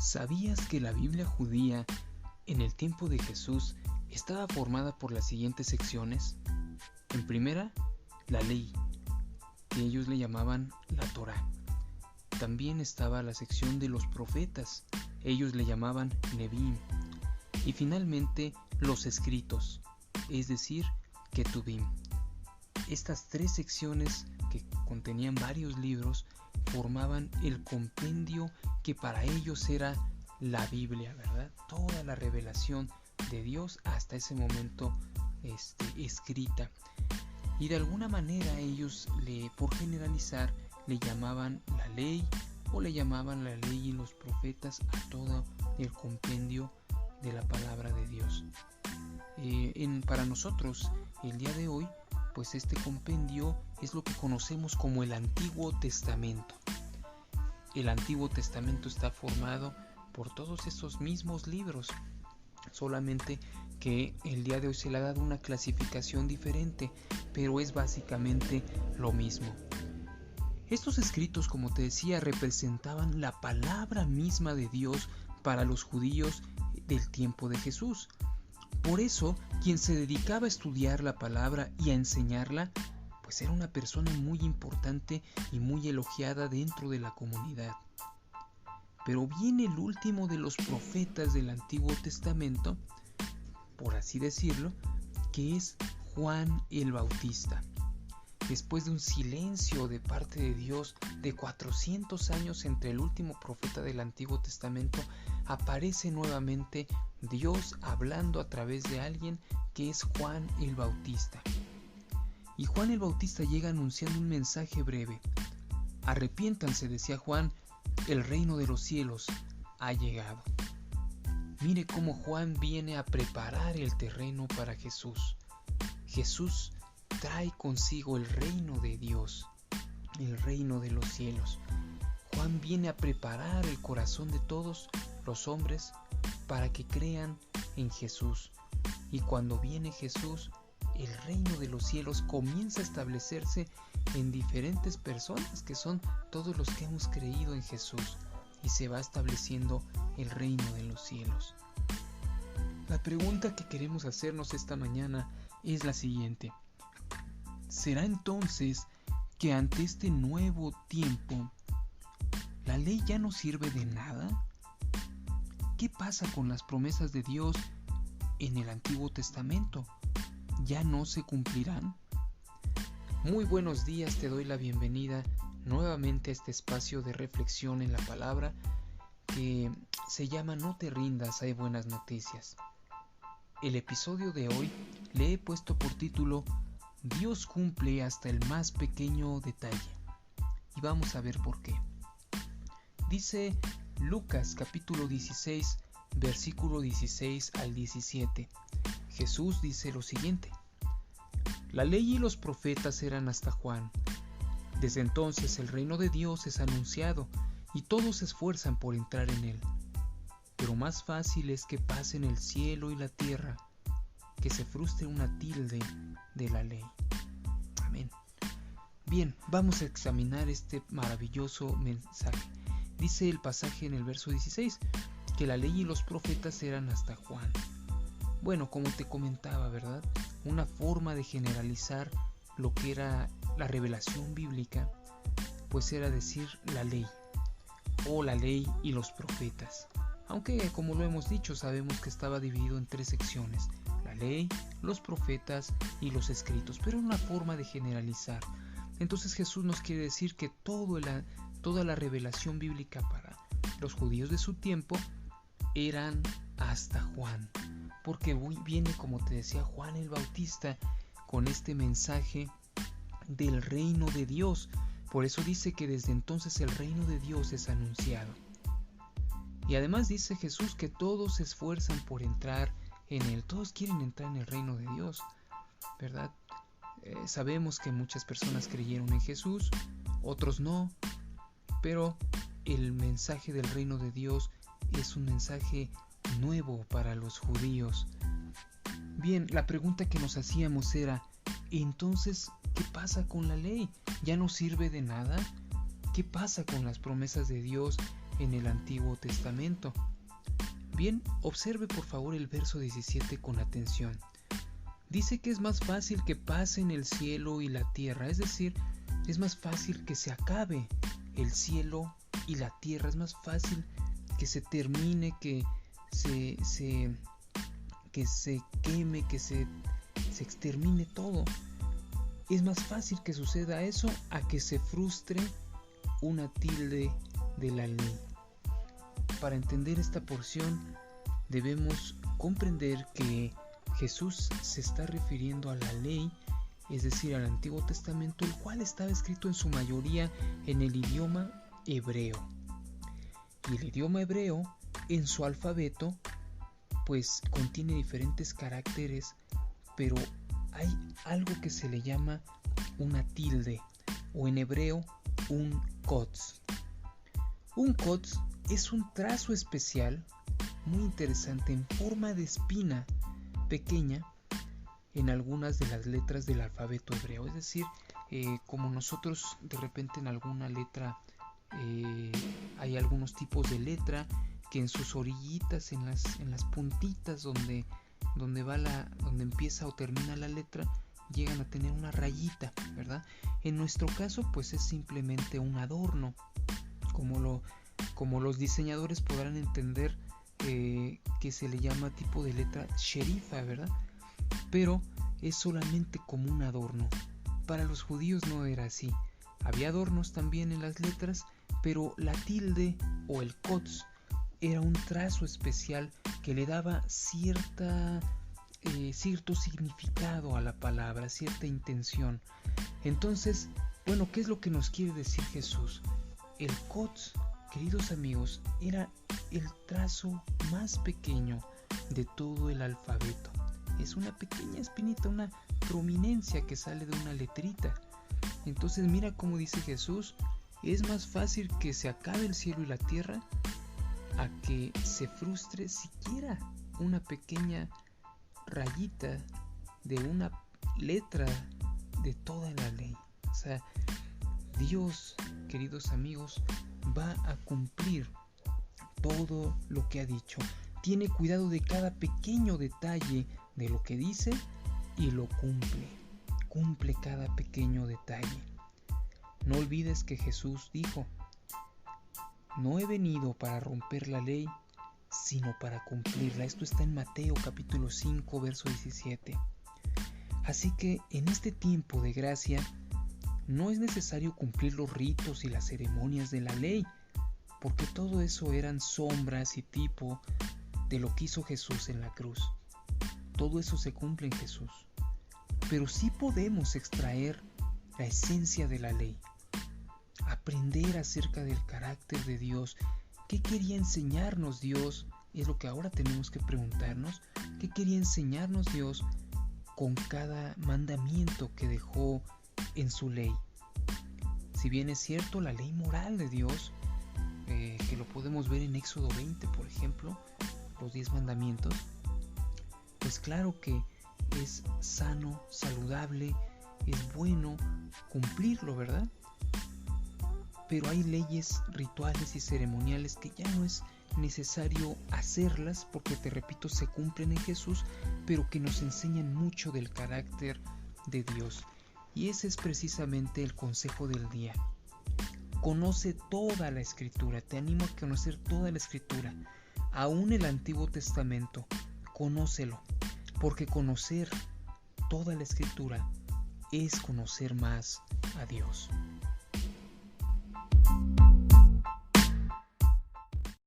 ¿Sabías que la Biblia judía en el tiempo de Jesús estaba formada por las siguientes secciones? En primera, la ley, que ellos le llamaban la Torá. También estaba la sección de los profetas, ellos le llamaban Neviim. Y finalmente, los escritos, es decir, Ketubim. Estas tres secciones, que contenían varios libros, formaban el compendio que para ellos era la Biblia, ¿verdad? Toda la revelación de Dios hasta ese momento escrita. Y de alguna manera ellos, por generalizar, le llamaban la ley o le llamaban la ley y los profetas a todo el compendio de la palabra de Dios. Para nosotros, el día de hoy, pues este compendio es lo que conocemos como el Antiguo Testamento. El Antiguo Testamento está formado por todos estos mismos libros, solamente que el día de hoy se le ha dado una clasificación diferente, pero es básicamente lo mismo. Estos escritos, como te decía, representaban la palabra misma de Dios para los judíos del tiempo de Jesús. Por eso, quien se dedicaba a estudiar la palabra y a enseñarla, pues era una persona muy importante y muy elogiada dentro de la comunidad. Pero viene el último de los profetas del Antiguo Testamento, por así decirlo, que es Juan el Bautista. Después de un silencio de parte de Dios de 400 años entre el último profeta del Antiguo Testamento, aparece nuevamente Dios hablando a través de alguien que es Juan el Bautista. Y Juan el Bautista llega anunciando un mensaje breve. Arrepiéntanse, decía Juan, el reino de los cielos ha llegado. Mire cómo Juan viene a preparar el terreno para Jesús. Jesús trae consigo el reino de Dios, el reino de los cielos. Juan viene a preparar el corazón de todos los hombres para que crean en Jesús. Y cuando viene Jesús, el reino de los cielos comienza a establecerse en diferentes personas, que son todos los que hemos creído en Jesús, y se va estableciendo el reino de los cielos. La pregunta que queremos hacernos esta mañana es la siguiente: ¿será entonces que ante este nuevo tiempo la ley ya no sirve de nada? ¿Qué pasa con las promesas de Dios en el Antiguo Testamento? ¿Ya no se cumplirán? Muy buenos días, te doy la bienvenida nuevamente a este espacio de reflexión en la palabra que se llama No te rindas, hay buenas noticias. El episodio de hoy le he puesto por título Dios cumple hasta el más pequeño detalle. Y vamos a ver por qué. Dice Lucas capítulo 16, versículo 16 al 17. Jesús dice lo siguiente: la ley y los profetas eran hasta Juan. Desde entonces el reino de Dios es anunciado y todos se esfuerzan por entrar en él. Pero más fácil es que pasen el cielo y la tierra, que se frustre una tilde de la ley. Amén. Bien, vamos a examinar este maravilloso mensaje. Dice el pasaje en el verso 16 que la ley y los profetas eran hasta Juan. Bueno, como te comentaba, ¿verdad? Una forma de generalizar lo que era la revelación bíblica, pues era decir la ley, o la ley y los profetas. Aunque, como lo hemos dicho, sabemos que estaba dividido en tres secciones: la ley, los profetas y los escritos, pero una forma de generalizar. Entonces Jesús nos quiere decir que toda la revelación bíblica para los judíos de su tiempo eran hasta Juan, porque viene, como te decía, Juan el Bautista con este mensaje del reino de Dios. Por eso dice que desde entonces el reino de Dios es anunciado. Y además dice Jesús que todos se esfuerzan por entrar en él. Todos quieren entrar en el reino de Dios, ¿verdad? Sabemos que muchas personas creyeron en Jesús, otros no, pero el mensaje del reino de Dios es un mensaje nuevo para los judíos. Bien, la pregunta que nos hacíamos era: entonces, ¿qué pasa con la ley? ¿Ya no sirve de nada? ¿Qué pasa con las promesas de Dios en el Antiguo Testamento. Bien, observe por favor el verso 17 con atención. Dice que es más fácil que pasen el cielo y la tierra, es decir, es más fácil que se acabe el cielo y la tierra, es más fácil que se termine, que se queme, que se extermine todo. Es más fácil que suceda eso a que se frustre una tilde de la ley. Para entender esta porción debemos comprender que Jesús se está refiriendo a la ley, es decir, al Antiguo Testamento, el cual estaba escrito en su mayoría en el idioma hebreo. Y el idioma hebreo, en su alfabeto, pues contiene diferentes caracteres, pero hay algo que se le llama una tilde, o en hebreo, un kotz. Un kotz es un trazo especial, muy interesante, en forma de espina pequeña en algunas de las letras del alfabeto hebreo. Es decir, como nosotros de repente en alguna letra hay algunos tipos de letra que en sus orillitas, en las puntitas donde empieza o termina la letra, llegan a tener una rayita, ¿verdad? En nuestro caso, pues es simplemente un adorno, como los diseñadores podrán entender, que se le llama tipo de letra sherifa, ¿verdad? Pero es solamente como un adorno. Para los judíos no era así. Había adornos también en las letras, pero la tilde o el kotz era un trazo especial que le daba cierto significado a la palabra, cierta intención. Entonces, bueno, ¿qué es lo que nos quiere decir Jesús? El kotz, queridos amigos, era el trazo más pequeño de todo el alfabeto. Es una pequeña espinita, una prominencia que sale de una letrita. Entonces mira cómo dice Jesús: es más fácil que se acabe el cielo y la tierra a que se frustre siquiera una pequeña rayita de una letra de toda la ley. O sea, Dios, queridos amigos, va a cumplir todo lo que ha dicho. Tiene cuidado de cada pequeño detalle de lo que dice y lo cumple cada pequeño detalle. No olvides que Jesús dijo: no he venido para romper la ley, sino para cumplirla. Esto está en Mateo capítulo 5, verso 17. Así que en este tiempo de gracia no es necesario cumplir los ritos y las ceremonias de la ley, porque todo eso eran sombras y tipo de lo que hizo Jesús en la cruz. Todo eso se cumple en Jesús. Pero sí podemos extraer la esencia de la ley, aprender acerca del carácter de Dios. ¿Qué quería enseñarnos Dios? Es lo que ahora tenemos que preguntarnos. ¿Qué quería enseñarnos Dios con cada mandamiento que dejó en su ley? Si bien es cierto, la ley moral de Dios, que lo podemos ver en Éxodo 20, por ejemplo, los 10 mandamientos, pues claro que es sano, saludable, es bueno cumplirlo, ¿verdad? Pero hay leyes rituales y ceremoniales que ya no es necesario hacerlas porque, te repito, se cumplen en Jesús, pero que nos enseñan mucho del carácter de Dios. Y ese es precisamente el consejo del día. Conoce toda la Escritura, te animo a conocer toda la Escritura, aún el Antiguo Testamento, conócelo, porque conocer toda la Escritura es conocer más a Dios.